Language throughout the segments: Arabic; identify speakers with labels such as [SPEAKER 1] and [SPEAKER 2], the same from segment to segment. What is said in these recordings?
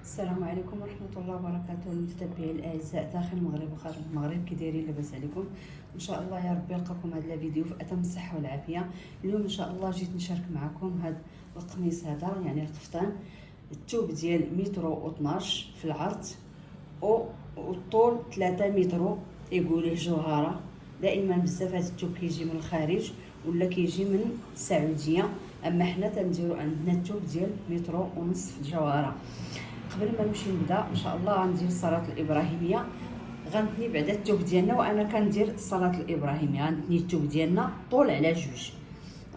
[SPEAKER 1] السلام عليكم ورحمة الله وبركاته المتتبعين الأعزاء داخل المغرب وخارج المغرب، كي دايرين؟ لاباس عليكم؟ إن شاء الله يا ربي يلقاكم هذا الفيديو في أتم الصحة والعافية. اليوم إن شاء الله جيت نشارك معكم هذا القميص هذا، يعني القفطان. الثوب ديال متر و12 في العرض والطول 3 متر، يقولوه جوهرة. دائما بزاف هذا الثوب كيجي من الخارج ولا كيجي من السعودية، اما حنا تنديرو عندنا الثوب ديال متر ونص في الجوهرة. قبل ما نمشي نبدا ان شاء الله غندير الصلاه الابراهيميه. غنتني بعدا الثوب ديالنا، وانا كندير الصلاه الابراهيميه غنتني الثوب ديالنا طول على جوج.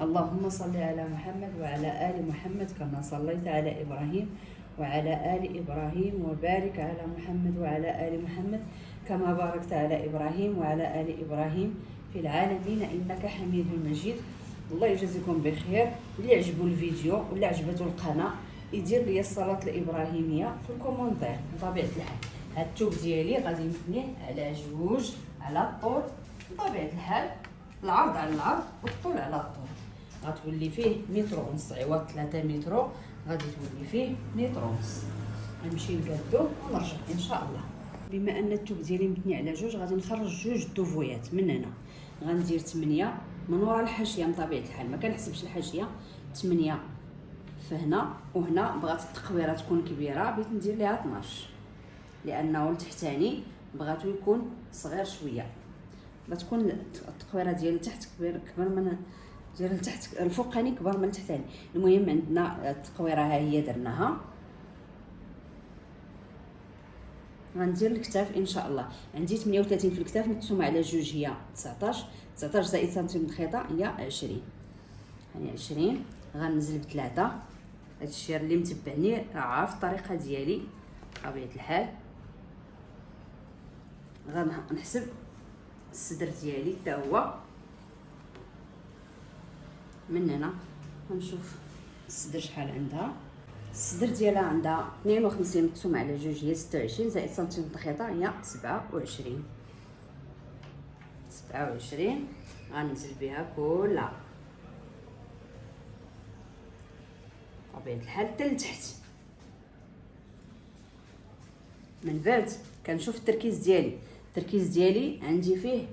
[SPEAKER 1] اللهم صل على محمد وعلى ال محمد كما صليت على ابراهيم وعلى ال ابراهيم، وبارك على محمد وعلى ال محمد كما باركت على ابراهيم وعلى ال ابراهيم في العالمين انك حميد مجيد. الله يجازيكم بخير. اللي عجبو الفيديو ولا عجبته القناه يدير لي الصلاه الابراهيميه في الكومونتير. بطبيعه الحال هاد الثوب ديالي غادي نثنيه على جوج على الطول، بطبيعه الحال العرض على العرض والطول على الطول. غتولي فيه متر ونص عوض 3 متر، غادي تولي فيه متر ونص. غنمشي نقادو ونرجع ان شاء الله. بما ان الثوب ديالي متني على جوج، غادي نخرج جوج دوفويات من هنا. غندير 8 من ورا الحاشيه، بطبيعه الحال ما كنحسبش الحاشيه. 8 فهنا وهنا. بغات التقويره تكون كبيره بغيت ندير ليها 12، لانه التحتاني بغاتو يكون صغير شويه، بتكون التقويره ديال التحت كبر من ديال التحت، الفوقاني كبر من التحتاني. المهم عندنا التقويره ها هي درناها. غندير الكتاف ان شاء الله. عندي 38 في الكتاف، مقسومه على جوج هي 19 زائد سنتيم الخيطه هي 20، يعني 20. غنزل بثلاثه. هادشي اللي متبعني راه عارف الطريقه ديالي بطبيعه الحال. غنحسب الصدر ديالي حتى هو من هنا. غنشوف الصدر شحال عندها. الصدر ديالها عندها 52 مقسوم على جوج هي 26 زائد سنتيم الخيطه هي 27. غنزل بها كلها بطبيعه الحال حتى لتحت. من بعد كنشوف التركيز ديالي عندي فيه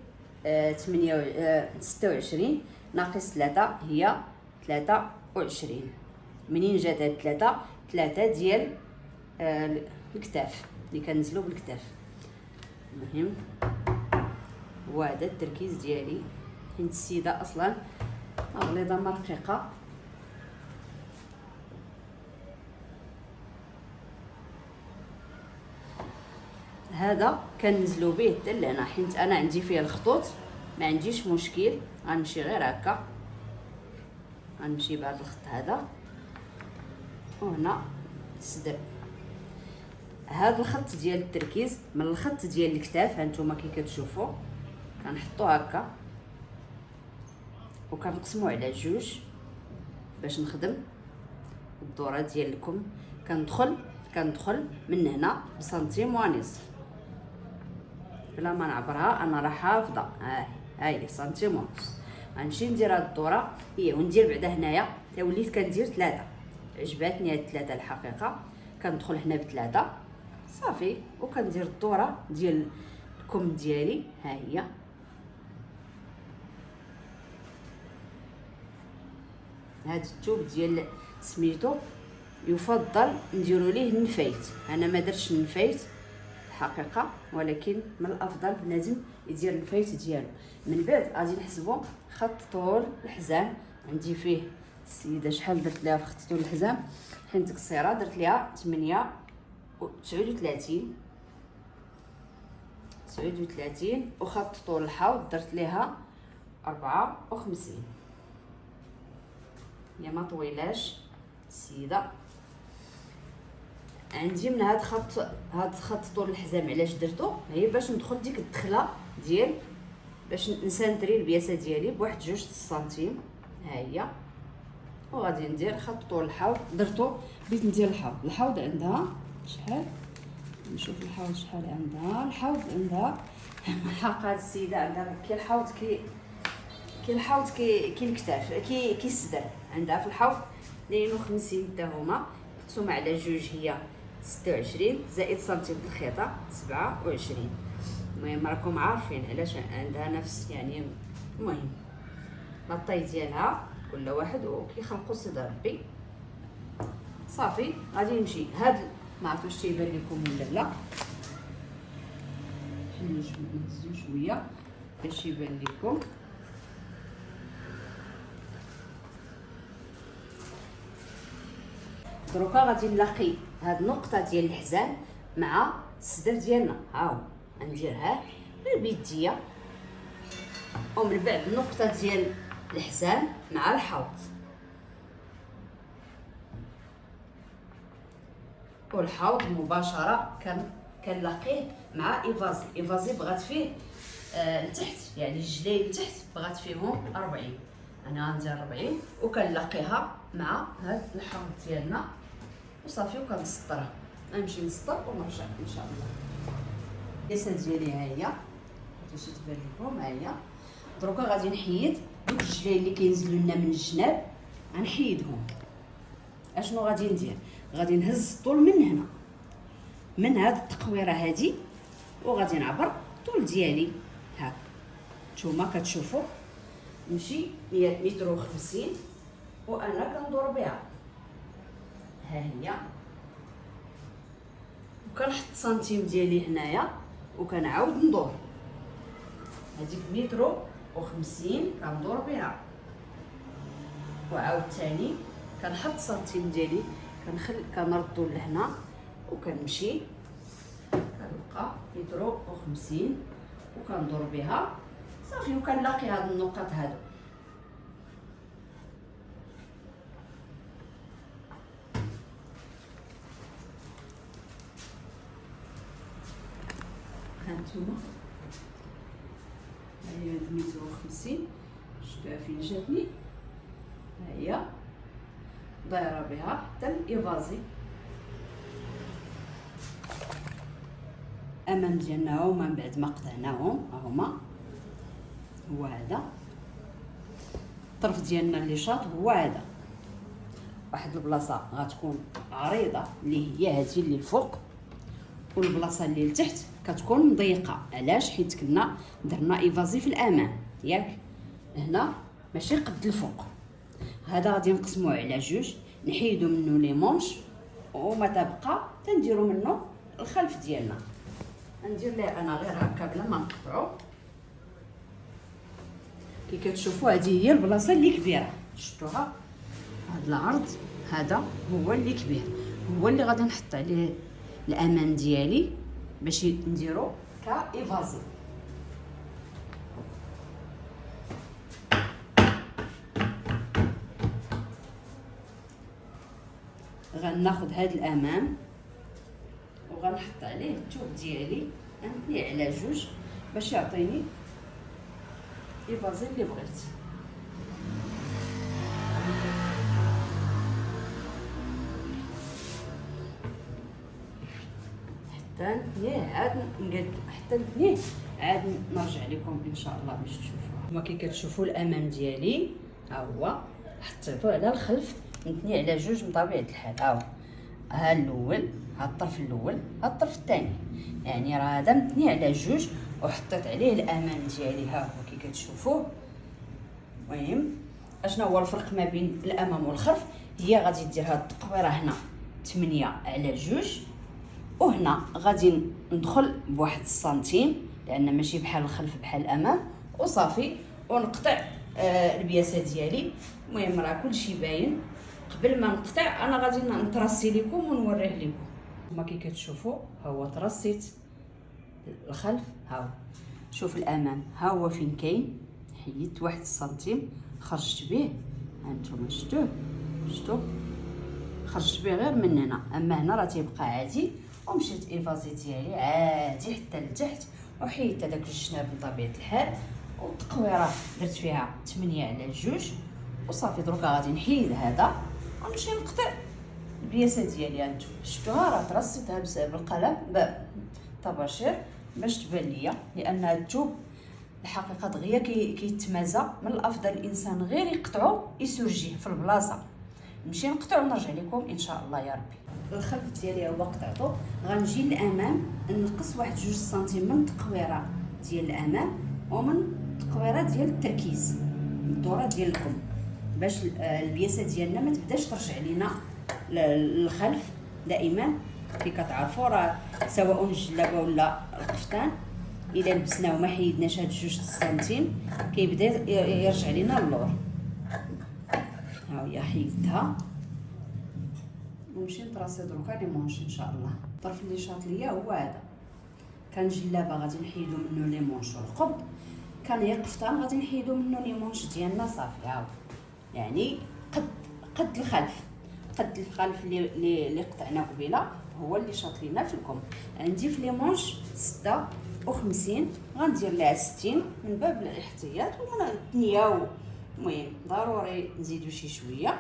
[SPEAKER 1] 26 ناقص 3 هي 23. منين جات هاد 3 ديال الكتاف اللي كنزلو بالكتاف. المهم هو هذا التركيز ديالي، حيت السيده اصلا غليظه ما رقيقه. هذا كنزلو به حتى لهنا، حيت انا عندي فيه الخطوط ما عنديش مشكل. غنمشي غير هكا، غنمشي بهذا الخط هذا وهنا الصدر. هذا الخط ديال التركيز من الخط ديال الكتاف، هانتوما كي كتشوفوا كنحطو هكا وكنقسمو على جوج باش نخدم الدوره ديال الكم. كندخل من هنا بسنتيم ونصف بلا ما نعبرها، انا راه حافظه. ها هي سنتيم ونص. غنمشي ندير هاد الدوره هي وندير بعدا هنايا. تا وليت كندير 3، عجباتني هاد 3 الحقيقه. كندخل هنا ب3 صافي، وكندير الدوره ديال الكم ديالي. ها هي هاد الثوب ديال سميتو يفضل نديرو ليه النفايت. انا ما درتش النفايت الحقيقه، ولكن من الافضل بنادم يدير النفايت ديالو. من بعد غادي نحسبوا خط طول الحزام. عندي فيه السيده شحال درت لها في خط طول الحزام، حيت قصيره درت لها 39 وخط طول الحوض درت لها 54. هي ما طويلاش السيده. عندي من هاد خط طول الحزام علاش درتو، هي باش ندخل ديك الدخله ديال باش نسانتري البياسه ديالي بواحد 2 سنتيم. ها هي. وغادي ندير خط طول الحوض. درتو بغيت ندير الحوض عندها شحال، نشوف الحوض شحال عندها. الحوض عندها حق هاد السيده عندها كي الحوض كي الكتاف كي الصدر. عندها في الحوض 52 حتى هما مقسومه على جوج هي 26 زائد سنتيم الخيطه 27. المهم راكم عارفين علاش عندها نفس يعني. المهم لاطاي ديالها كل واحد وكيخلقوا سيد ربي. صافي غادي نمشي هاد ما عرفت واش تيبان لكم ولا لا. نهزو شويه باش يبان لكم. دروكا غادي نلاقي هاد النقطه ديال الحزام مع الصدر ديالنا. هاو غنديرها بيديا، ومن بعد النقطه ديال الحزام مع الحوض، والحوض مباشره كنلاقيه مع ايفازي بغات فيه لتحت، يعني الجلاي لتحت بغات فيهم 40. انا غندير 40 وكنلاقيها مع هاد الحوض ديالنا وصافي وكنسطرها. غنمشي نسطر ونرجع ان شاء الله. الكاسه ديالي ها هي باش تبان لكم. ها هي دروكا غادي نحيد دوك الجلاي اللي كينزلوا لنا من الجناب، غنحيدهم. اشنو غادي ندير؟ غادي نهز الطول من هنا، من هاد التقويره هادي، وغادي نعبر الطول ديالي هاك. نتوما كتشوفوا نمشي 100 متر و50 وانا كندور بها. ها هي وكنحط سنتيم ديالي هنايا وكنعاود ندور هذيك 1 متر و50 كندور بها، وعاود ثاني كنحط سنتيم ديالي كنردو لهنا وكنمشي كنلقى 1 متر و50 وكندور بها صافي، وكنلاقي هاد النقط هادو. هانتوما هاهي هاد 1 متر و50 شفتوها فين جاتني. ها هي دايره بها حتى الايفازي. الامام ديالنا هما من بعد ما قطعناهم هما هو هذا. الطرف ديالنا اللي شاط هو هذا. واحد البلاصه غتكون عريضه اللي هي هذه اللي الفوق، والبلاصه اللي لتحت كتكون مضيقه. علاش؟ حيت كنا درنا ايفازي في الامام ياك، هنا ماشي قد الفوق. هذا غادي نقسموه على جوج، نحيدو منه لي مونش وما تبقى تنديرو منه الخلف ديالنا. ندير ليه انا غير هكا بلا ما نقطعو. كي كتشوفوا هذه هي البلاصه اللي كبيره، شفتوها؟ هذا العرض هذا هو اللي كبير، هو اللي غادي نحط عليه الامام ديالي باش نديرو كايفازي. غناخذ هذا الامام وغنحط عليه الثوب ديالي، غنثنيه على جوج باش يعطيني ايفازي اللي بغيت. حتى نثنيه عاد نقاد، حتى نثنيه عاد نرجع لكم ان شاء الله باش تشوفوه. كما كي كتشوفوا الامام ديالي ها هو حطيته على الخلف، نثنيه على جوج من طبيعه الحال. ها الاول، ها الطرف الاول، ها الطرف الثاني، يعني راه هذا مثني على جوج وحطيت عليه الامام ديالي ها هو كي كتشوفوه. المهم اشنا هو الفرق ما بين الامام والخلف؟ هي غادي دير هاد التقويره هنا 8 على جوج، وهنا غادي ندخل بواحد السنتيم لان ماشي بحال الخلف بحال الامام، وصافي ونقطع البياسه ديالي. المهم راه كلشي باين. قبل ما نقطع انا غادي نترسي لكم ونوريه لكم. كما كي كتشوفوا ها هو ترسيت الخلف. ها هو شوف الامام ها هو فين كاين، حيدت واحد السنتيم خرجت به. هانتوما شفتوه خرجت به غير من هنا، اما هنا راه تيبقى عادي. ومشيت ايفازي ديالي عادي حتى لتحت وحيدت هذاك الجناب بطبيعه الحال، والتقويره درت فيها 8 على جوج وصافي. دروكا غادي نحيد هذا ونمشي نقطع البياسه ديالي. هانتوما شفتوها راه ترصيتها بالقلم بالطباشير باش تبان ليا، لان هاد الثوب الحقيقه دغيا كيتمازى. من الافضل الانسان غير يقطعو يسرجيه في البلاصه. نمشي نقطع ونرجع لكم ان شاء الله يا ربي. الخلف ديالي هو قطعته. غنجي للامام نقص واحد 2 سنتيم من التقويره ديال الامام ومن التقويره ديال التركيز الدوره ديال الكم، باش البياسه ديالنا ما تبداش ترجع لينا للخلف. دائما كي كتعرفوا راه سواء الجلابه ولا القفطان الا لبسناه وما حيدناش هاد 2 سنتيم كيبدا يرجع لينا اللور. ها هي حيدتها ونمشي نطراسي دروكا لي مونش ان شاء الله. الطرف اللي شاط ليا هو هذا، كان جلابه غادي نحيدو منه لي مونش والقبض، كان هي قفطان غادي نحيدو منه لي مونش ديالنا صافي. هاو يعني قد الخلف، قد الخلف اللي قطعنا قبيله هو اللي شاط لينا في الكم. عندي في لي مونش 56 غندير لها 60 من باب الاحتياط ولا نتنياو. المهم ضروري نزيدو شي شويه.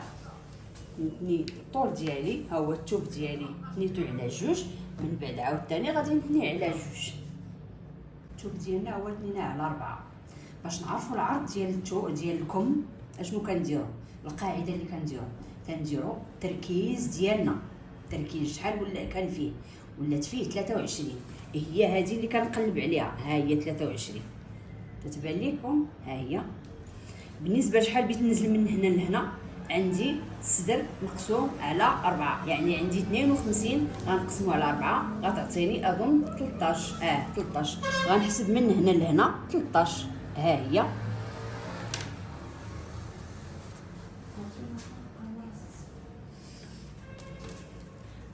[SPEAKER 1] نتني الطول ديالي ها هو الثوب ديالي تنيتو على 2، من بعد عاوتاني غادي نتني على 2. الثوب ديالنا هو تنيناه على 4 باش نعرفوا العرض ديال الثوب ديال الكم. اشنو كنديروا؟ القاعده اللي كنديروا التركيز ديالنا، التركيز شحال ولا كان فيه، ولات فيه 23. هي هذه اللي كنقلب عليها، ها هي 23 تتبان لكم. ها هي بالنسبه لشحال بغيت ننزل من هنا لهنا، عندي الصدر مقسوم على 4، يعني عندي 52 غنقسمو على 4 غتعطيني اظن 13. 13 غنحسب من هنا لهنا 13. ها هي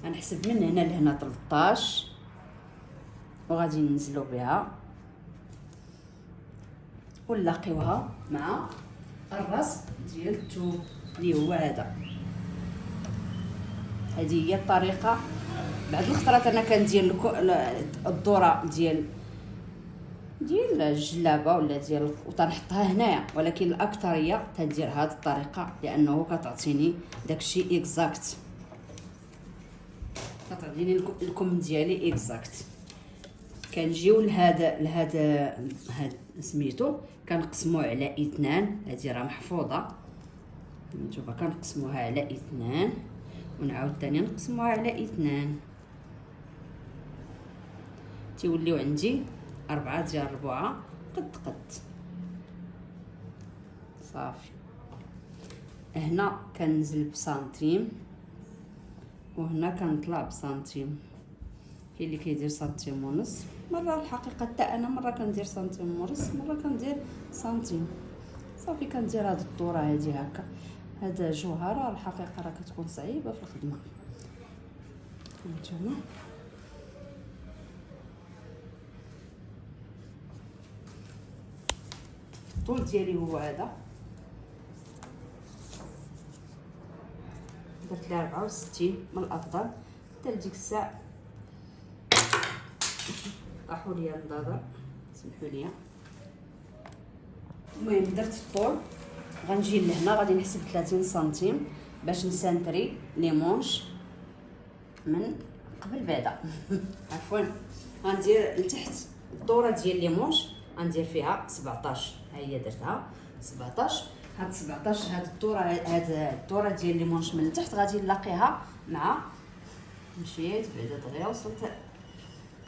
[SPEAKER 1] غنحسب من هنا لهنا 13 وغادي ننزلو بها ونلاقيوها مع الراس ديال الثوب اللي هو هذا. هذه هي الطريقه. بعض الخطرات انا كندير الدوره ديال الجلابه ولا ديال وتنحطها هنايا، ولكن الاكثريه تدير هذه الطريقه لانه كتعطيني داكشي اكزاكت، كتعطيني الكم ديالي اكزاكت. كنجيو لهذا سميتو كنقسموه على 2. هذه راه محفوظه نتوما، كنقسموها على 2 ونعاود ثاني نقسموها على 2 تيوليو عندي 4 ديال 4 قد صافي. هنا كننزل بسنتيم وهنا كنطلع بسنتيم. كاين اللي كيدير سنتيم ونص، مره الحقيقه حتى انا مره كندير سنتيم ونص، مره كندير سنتيم. صافي كندير هاد الدوره هادي هكا. هذا جوهره الحقيقه راه كتكون صعيبه في الخدمه. هانتوما الطول ديالي هو هذا، درت لها 64 من الافضل. حتى لديك الساعه طاحوا ليا النظر، سمحوا لي. المهم درت الطول، غنجي لهنا غادي نحسب 30 سنتيم باش نسانتري لي مونش من قبل بعدا. عفوا غندير لتحت الدوره ديال لي مونش غندير فيها 17. ها هي درتها 17. هاد 17 هاد الدوره ديال لي مونش من التحت غادي نلاقيها مع مشيت بعدا دغيا وصلت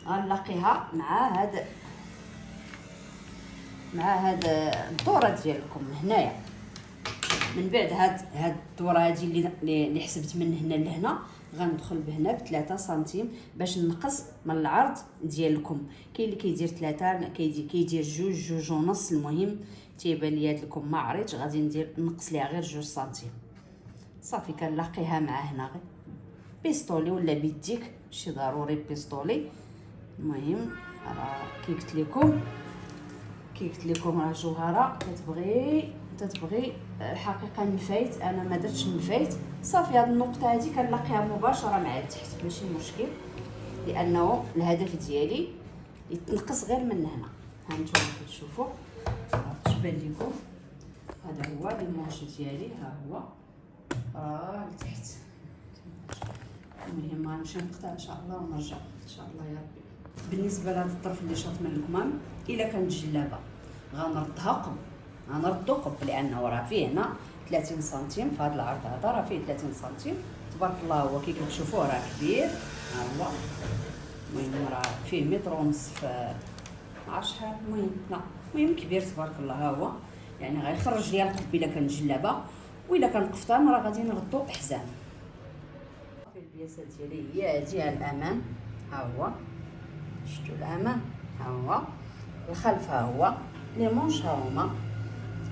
[SPEAKER 1] غنلاقيها مع هاد الدوره ديالكم هنايا. من بعد هاد الدوره هادي اللي حسبت من هنا لهنا غندخل بهنا ب3 سنتيم باش نقص من العرض ديالكم. كاين اللي كيدير 3، كيدير 2 ونص. المهم تيبان لي هاد الكم ما عريتش، غادي نقص ليها غير 2 سنتيم صافي. كنلاقيها مع هنا غير بيستولي ولا بيديك، شي ضروري بيستولي. المهم راه كي قلت لكم راه جوهره تتبغي الحقيقه نفايت. انا ما درتش نفايت صافي. هاد النقطه هادي كنلاقيها مباشره مع التحت ماشي مشكل، لانه الهدف ديالي يتنقص غير من هنا. ها نتوما كتشوفوا تبان لكم هذا هو المونش ديالي، ها هو لتحت. المهم غنمشي نقطع ان شاء الله ونرجع ان شاء الله يا ربي. بالنسبه لهذا الطرف اللي شاط من الكمام، الا كانت جلابه غنردو قب لانه راه فيه هنا 30 سنتيم في هذا العرض هذا، راه فيه 30 سنتيم تبارك الله هو كي كتشوفوه راه كبير، ها هو. المهم راه فيه متر ونصف، عرفت شحال، المهم لا المهم كبير تبارك الله. ها هو يعني غيخرج ليا القب الا كان جلابه، والا كان قفطان راه غادي نغطو حزام. في البياسات ديالي هي هادي الامام، ها هو شفتوا الامام، ها هو الخلف، ها هو لي مونش، ها هما.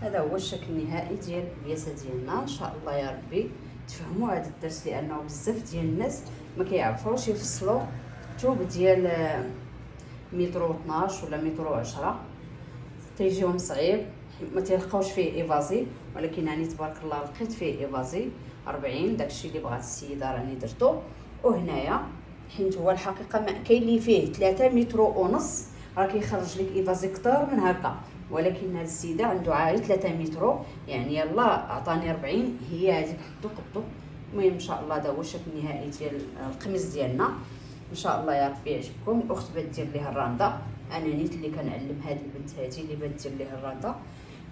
[SPEAKER 1] هذا هو الشكل النهائي ديال البياسه ديالنا. ان شاء الله يا ربي تفهموا هذا الدرس، لانه بزاف ديال الناس ما كيعرفوش يفصلوا الثوب ديال متر 12 ولا متر 10، تيجيهم صعيب، ما تيلقاوش فيه ايفازي. ولكن راني تبارك الله لقيت فيه ايفازي 40، داكشي اللي بغات السيده راني درتو. وهنايا حيت هو الحقيقه ما كاين اللي فيه 3 متر ونص، راه كيخرج لك ايفازي كتر من هكا، ولكن هاد السيده عنده عاي 3 متر، يعني يلا عطاني 40، هي هذيك حدو قدو. المهم ان شاء الله هذا هو الشكل النهائي ديال القميص ديالنا. ان شاء الله يا ربي يعجبكم. الاخت بات دير ليها الرانده، انا نيت اللي كنعلم هاد البنت هادي اللي بات دير ليها الرانده،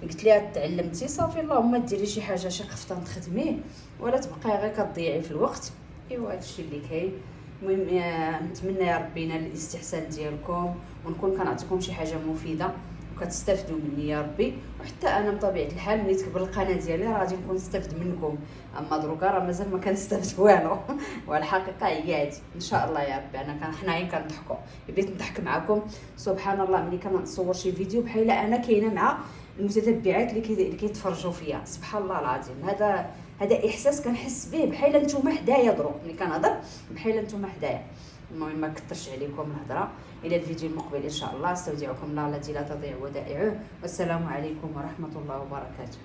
[SPEAKER 1] قلت لها تعلمتي صافي اللهم ديري شي حاجه، شي قفطان تخدميه ولا تبقاي غير كتضيعي في الوقت. ايوا هادشي اللي كاين. المهم نتمنى يا ربي ينال الاستحسان ديالكم، ونكون كنعطيكم شي حاجه مفيده وكتستافدوا مني يا ربي. وحتى انا بطبيعه الحال ملي تكبر القناه ديالي راه غادي نكون نستافد منكم، اما دروكا راه مازال ما كنستافد والو. والحقيقه هي هادي. ان شاء الله يا ربي انا حنايا كنضحكوا، بديت نضحك معكم. سبحان الله ملي كنصور شي فيديو بحال انا كاينه مع المتتبعات اللي كيتفرجوا فيا، سبحان الله العظيم. هذا احساس كنحس به بحال نتوما حدايا دروك ملي كنهضر، بحال نتوما حدايا. المهم ما كثرش عليكم الهضره، الى الفيديو المقبل ان شاء الله. استودعكم الله الذي لا تضيع ودائعه، والسلام عليكم ورحمه الله وبركاته.